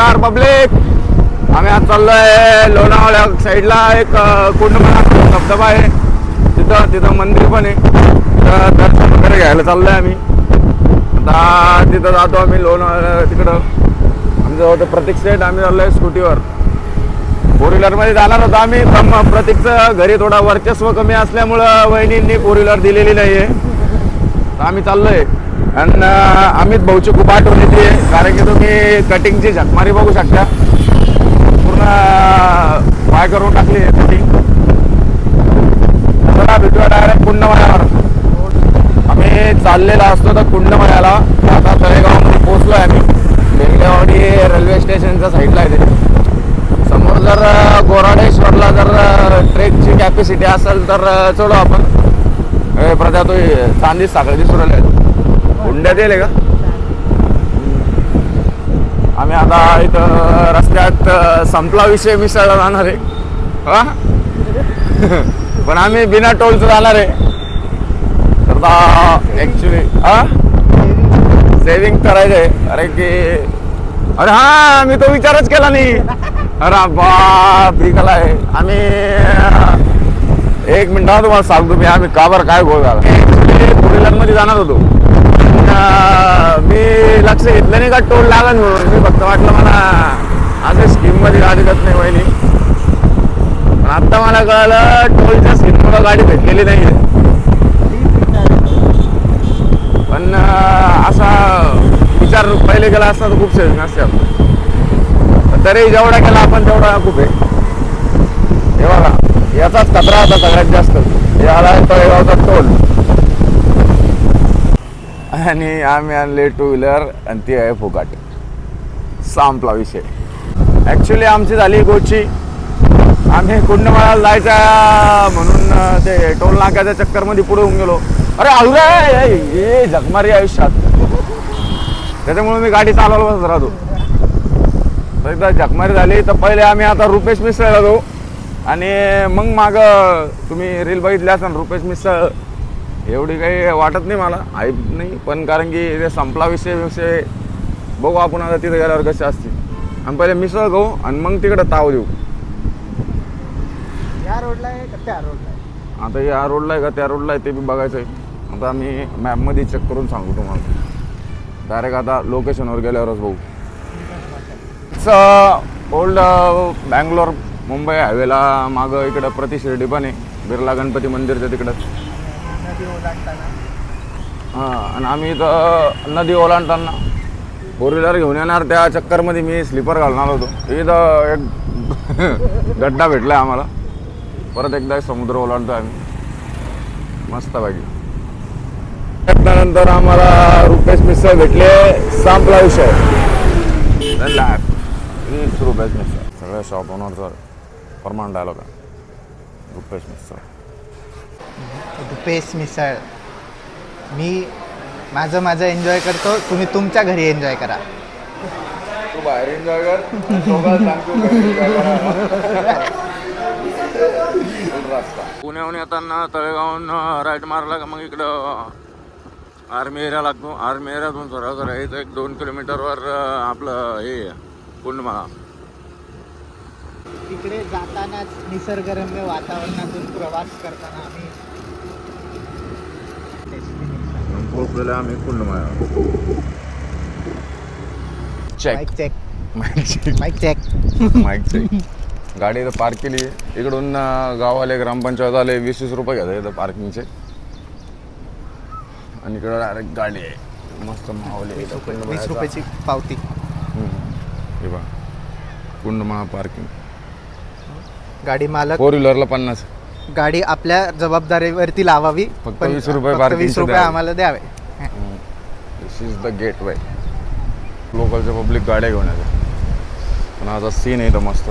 नमस्कार पब्लिक. आम्ही आज चाललोय लोणावळ्या साईडला. एक कुंडमळा धबधबा आहे तिथं मंदिर पण आहे. दर्शन वगैरे घ्यायला चाललोय आम्ही. आता तिथं जातो आम्ही लोणावळ्या. तिकडं आमचं होतं प्रतीक सेट. आम्ही चाललोय स्कूटीवर. 4 व्हीलरमध्ये जाणार होतो आम्ही. पण प्रतीकचं घरी थोडा वर्चस्व कमी असल्यामुळं वहिनींनी 4 व्हीलर दिलेली नाही आहे. तर आम्ही चाललोय. आणि अमित भाऊची खूप आठवण येते, कारण की तुम्ही कटिंगची झकमारी बघू शकता. पूर्ण पाय करून टाकली कटिंग. चला भेटूया डायरेक्ट कुंडमळ्यावर. आम्ही चाललेला असतो तर कुंडमळ्याला. आता तळेगावमध्ये पोहोचलो आहे आम्ही. बेंगलेवाडी रेल्वे स्टेशनच्या साईडला आहे ते. समोर जर गोराडेश्वरला जर ट्रेकची कॅपॅसिटी असेल तर चलो आपण. प्रजा तो चांदी साखर दिसून राहिले. हुंड्यात येईल का. आम्ही आता इथं रस्त्यात संपला विषय मिसळला जाणार आहे. पण आम्ही बिना टोलचं जाणार आहे. तर ऍक्च्युली सेविंग करायचं आहे. अरे हा मी तो विचारच केला नाही. अरे बाप कला आहे. आम्ही 1 मिनिटात तुम्हाला सांगतो मी आम्ही का बरं काय गोळ झाला. 4 व्हीलरमध्ये जाणार होतो. मी लक्ष घेतलं नाही का टोल लागल म्हणून. मी फक्त वाटलं मला असं स्कीम मध्ये गाडी जात नाही वहिनी. पण आता मला कळलं टोलच्या स्कीममुळे गाडी भेटलेली नाही. पण असा विचार पहिले केला असता तर खूप सेविंग असते. तरी जेवढा केला आपण तेवढा खूप आहे. हे बघा याचाच खतरा होता सगळ्यात जास्त. याला तळेगावचा टोल. आणि आम्ही आणले 2 व्हीलर आणि ती आहे फुकाट. संपला विषय. ॲक्च्युली आमची झाली गोची. आम्ही कुंडमळ्याला जायचा म्हणून ते टोल नाक्याच्या चक्करमध्ये पुढे होऊन गेलो. अरे अरे हे झकमारी आयुष्यात. त्याच्यामुळे मी गाडी चालवायला बसत राहतो. तर एकदा झकमारी झाली तर पहिले आम्ही आता रुपेश मिसळला जाऊ. आणि मग माग तुम्ही रील बघितली असाल रुपेश मिसळ. एवढी काही वाटत नाही मला आई नाही. पण कारण की ते संपला विषय बघू आपण आता तिथे गेल्यावर कसे असतील. आणि पहिले मिसळ खाऊ आणि मग तिकडं ताव देऊ. या रोडला आहे का त्या रोडला आहे? आता या रोडला आहे का त्या रोडला आहे ते बी बघायचं आहे. आता आम्ही मॅपमध्ये चेक करून सांगू तुम्हाला. डायरेक्ट आता लोकेशनवर गेल्यावरच बघू. ओल्ड बँगलोर मुंबई हायवेला मागं इकडं प्रति शिर्डी पण आहे. बिर्ला गणपती मंदिरच्या तिकडं. हां. आणि आम्ही इथं नदी ओलांडताना 4 व्हीलर घेऊन येणार. त्या चक्करमध्ये मी स्लीपर घालणार होतो. इथं एक गड्डा भेटला आहे आम्हाला. परत एकदा समुद्र ओलांडतो आम्ही मस्त पैकी. त्यानंतर आम्हाला रुपेश मिसळ भेटले. संपला विषय. 20 रुपेश मिसळ. सगळ्या शॉप ओनरचा परमान डायलॉग आहे. रुपेश मिसळ. रुपेश मिसळ. मी माझं एन्जॉय करतो. तुम्ही तुमच्या घरी एन्जॉय करा. तू बाहेर एन्जॉय कर. पुण्याहून येताना तळेगावून राईट मारला का मग इकडं आर्मी एरिया लागतो. आर्मी एरियातून सरळ राहायचं 1-2 किलोमीटरवर आपलं हे कुंडमळा. तिकडे जातानाच निसर्गरम्य वातावरणातून प्रवास करताना आम्ही पोहोचलेलो आम्ही Kundamala. Mic check. Mic check. गाडी इथं पार्क केली. इकडून गाववाले ग्रामपंचायत आले 20-20 रुपये घेतात इथं पार्किंगचे. आणि इकडं डायरेक्ट गाडी आहे मस्त मावली. 20 रुपयाची पावती. हे बघा कुंडमळा पार्किंग. गाडी मालक 4 व्हीलरला 50. गाडी आपल्या जबाबदारीवरती लावावी. फक्त 20 रुपये 20 रुपये आम्हाला द्यावे. दिस इज द गेट वे. लोकलच्या पब्लिक गाड्या घेऊन येतात. पण आता सीन आहे इथं मस्त.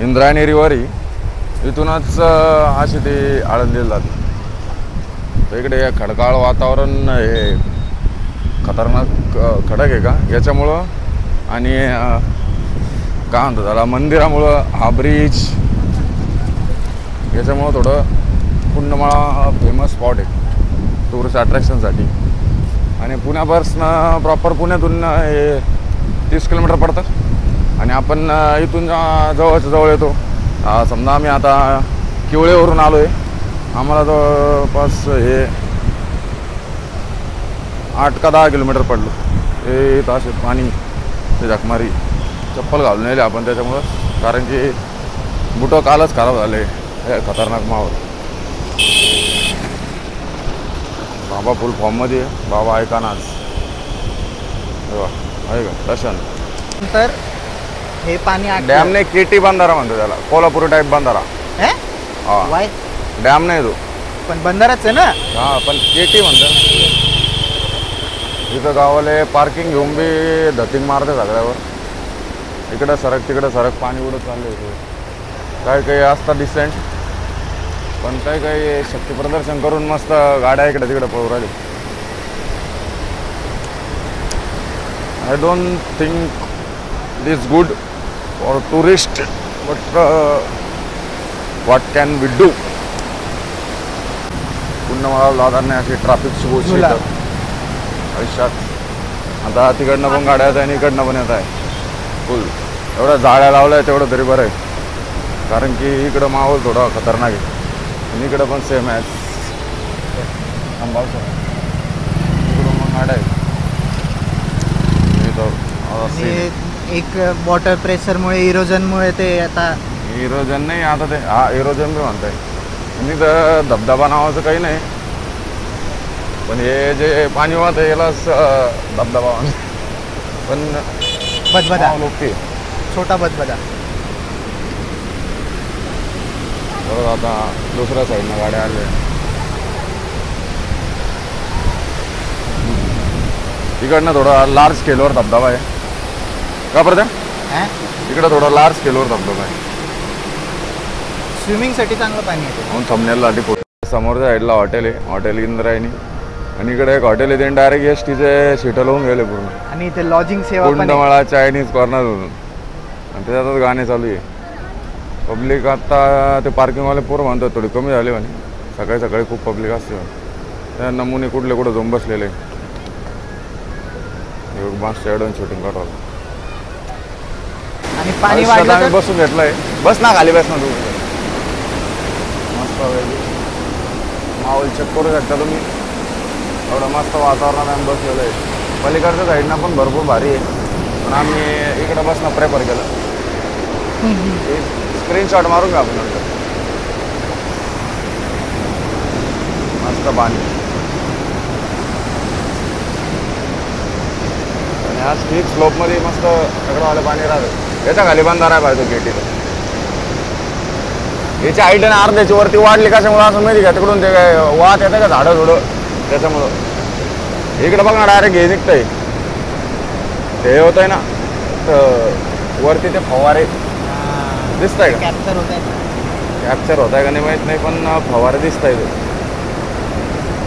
इंद्रायणी रिव्हर ही इथूनच अशी ती आळंदीला जाते. तर इकडे खडकाळ वातावरण हे खतरनाक खडक आहे का याच्यामुळं. आणि काय म्हणतात त्याला मंदिरामुळं हा ब्रिज याच्यामुळं थोडं कुंडमळा फेमस स्पॉट आहे टुरिस्ट अट्रॅक्शनसाठी. आणि पुण्यापासून प्रॉपर पुण्यातून हे 30 किलोमीटर पडतात. आणि आपण इथून जवळच्या जवळ येतो. समजा आम्ही आता किवळेवरून आलो आहे. आम्हाला जवळपास हे 8 का 10 किलोमीटर पडलो. हे इथं असे पाणी ते जखमारी चप्पल घालून येईल आपण त्याच्यामुळं, कारण की बुटं कालच खराब झाले. हे खतरनाक माहोल. बाबा फुल फॉर्ममध्ये आहे. बाबा ऐका नाच आहे का दर्शन. नंतर हे पाणी डॅम नाही, केटी बंधारा म्हणतो त्याला, कोल्हापूर टाईप बंधारा. हा वाय डॅम नाही तो, पण बंधाराच आहे ना. हा पण केटी म्हणतात. इथं गावाला पार्किंग घेऊन बी धतिंग मारते सगळ्यावर. इकडं सरक तिकडं सरक पाणी उडत चाललंय. काही काही असतात डिसेंट, पण काही काही शक्ती प्रदर्शन करून मस्त गाड्या इकडे तिकडे पळू राहिली. I don't think this good for tourist, but what can we do. पुन्हा मला लादारने अशी ट्रॅफिकची गोष्टी आयुष्यात. आता तिकडनं पण गाड्या येत आहे आणि इकडनं पण येत आहे फुल. एवढ्या जाळ्या लावल्या आहे तेवढं तरी बरं आहे, कारण की इकडं माहोल थोडा खतरनाक आहे आणि इकडं पण सेम आहे. इकडून मग गाड्या आहेत. एक वॉटर प्रेशरमुळे इरोजनमुळे ते आता इरोजन नाही, आता ते हा इरोजन बी म्हणताय. आणि तर धबधबा नावाचं काही नाही, पण हे जे पाणी वाहत आहे यालाच धबधबा पण बदबदा, ओके छोटा बदबदा. बरोबर. आता दुसऱ्या साईडनं गाड्या आल्या. इकडनं थोडा लार्ज स्केलवर धबधबा आहे का बरं. इकडं थोडा लार्ज स्केलवर धबधबा आहे. स्विमिंगसाठी चांगलं पाणी आहे म्हणून थंबनेलसाठी फोटो. समोरच्या साईडला हॉटेल आहे, हॉटेल इंद्रायणी. आणि इकडे एक हॉटेल आहे, ते डायरेक्ट एसटीचे सीटं लावून गेले पूर्ण. आणि इथे लॉजिंग सेवा पण आहे. कुंडमाळा चायनीज कॉर्नर म्हणून, आणि त्याच्यातच गाणे चालू आहे. पब्लिक आता ते पार्किंगवाले पोरं म्हणतात थोडी कमी झाली म्हणे. सकाळी सकाळी खूप पब्लिक असते म्हणे. त्या नमुने कुठले कुठं जाऊन बसलेले. मागच्या एवढं शूटिंग काढवलं. आणि पाणी वाढलं आम्ही बसून घेतलंय. बस ना खाली, बस ना तू. मस्त माहोल चेक करू शकता तुम्ही. एवढं मस्त वातावरणात आम्ही बसलेलं आहे. पलीकडच्या साईडनं पण भरपूर भारी आहे, पण आम्ही इकडं बसणं प्रेफर केलं. स्क्रीनशॉट मारून घ्या आपण नंतर. मस्त पाणी. आणि हा स्टीप स्लोपमध्ये मस्त सगळंवालं पाणी राहतं. याच्या खाली बंधारा आहे पाहिजे गेटीला. याची हाईट आणि अर्ध्याची वरती वाढली कशामुळं असं माहिती का, तिकडून ते काय वाहत येतं का झाडं झुडं त्याच्यामुळं. इकडं बघ ना डायरेक्ट हे निघतंय, ते होत आहे ना तर वरती ते फवारे दिसत आहे का. कॅप्चर होत आहे का नाही माहीत नाही, पण फवारे दिसत आहे.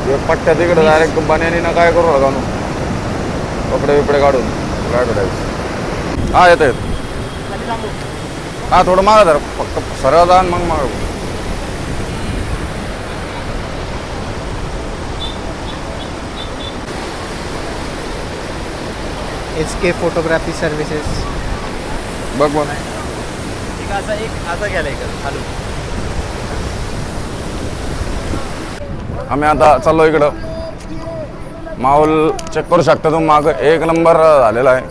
ते पट्ट्या तिकडं डायरेक्ट बन्यानीनं काय करू नका नु, कपडे बिपडे काढून काय करायचं. हा येतं येतं. हा थोडं मागा जरा, फक्त सरळ जा मग माग. SK फोटोग्राफी सर्व्हिसेस बघ बघ. आम्ही आता चाललो इकडं. माहोल चेक करू शकता तुम्ही. माग एक नंबर झालेला आहे.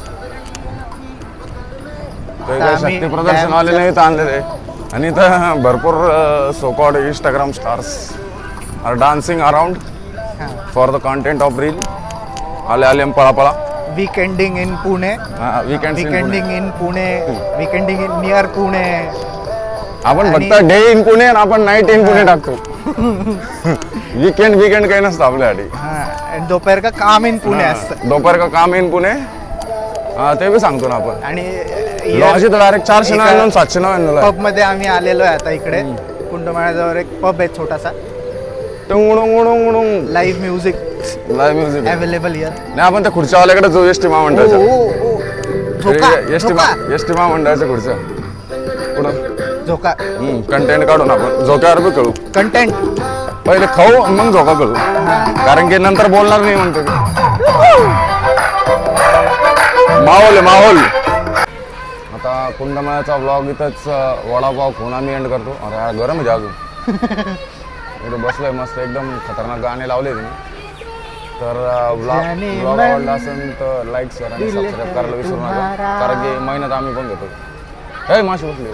काही शक्ती प्रदर्शन आलेले नाही तर आणलेले. आणि इथं भरपूर so called Instagram stars are dancing around for the content of reel. आले पळापळा. Weekending in Pune. Weekending in Pune. Weekending in near Pune. आपण फक्त डे इन पुणे आणि आपण नाईट इन पुणे टाकतो. वीकेंड काही नसतं आपल्यासाठी. दोपहर का काम इन पुणे असतं. दोपहर का काम इन पुणे ते बी सांगतो ना आपण. आणि लॉज तर डायरेक्ट 499 799. पब मध्ये आम्ही आलेलो आहे आता. इकडे कुंडमाळ्याजवळ एक पब आहे छोटासा. Live music available here. नाही आपण त्या खुर्च्यावाल्याकडे जाऊ. एसटी महामंडळाच्या. एसटी महामंडळाच्या खुर्च्या पुढं झोका. कंटेंट काढून आपण झोक्यावर बी कळू. कंटेंट पहिले खाऊ मग झोका कळू, कारण की नंतर बोलणार नाही म्हणतो. माहोल आहे माहोल. आता कुंडमाळ्याचा ब्लॉग इथंच वडापाव खाऊन आम्ही एंड करतो. अरे हा गरम आहे अजून. इथं बसलोय मस्त एकदम खतरनाक गाणे लावले तुम्ही. तर ब्लॉग आवडला असेल तर लाईक शेअर आणि सबस्क्राईब करायला विसरू नका, कारण की मेहनत आम्ही पण घेतो. हे माशी बसली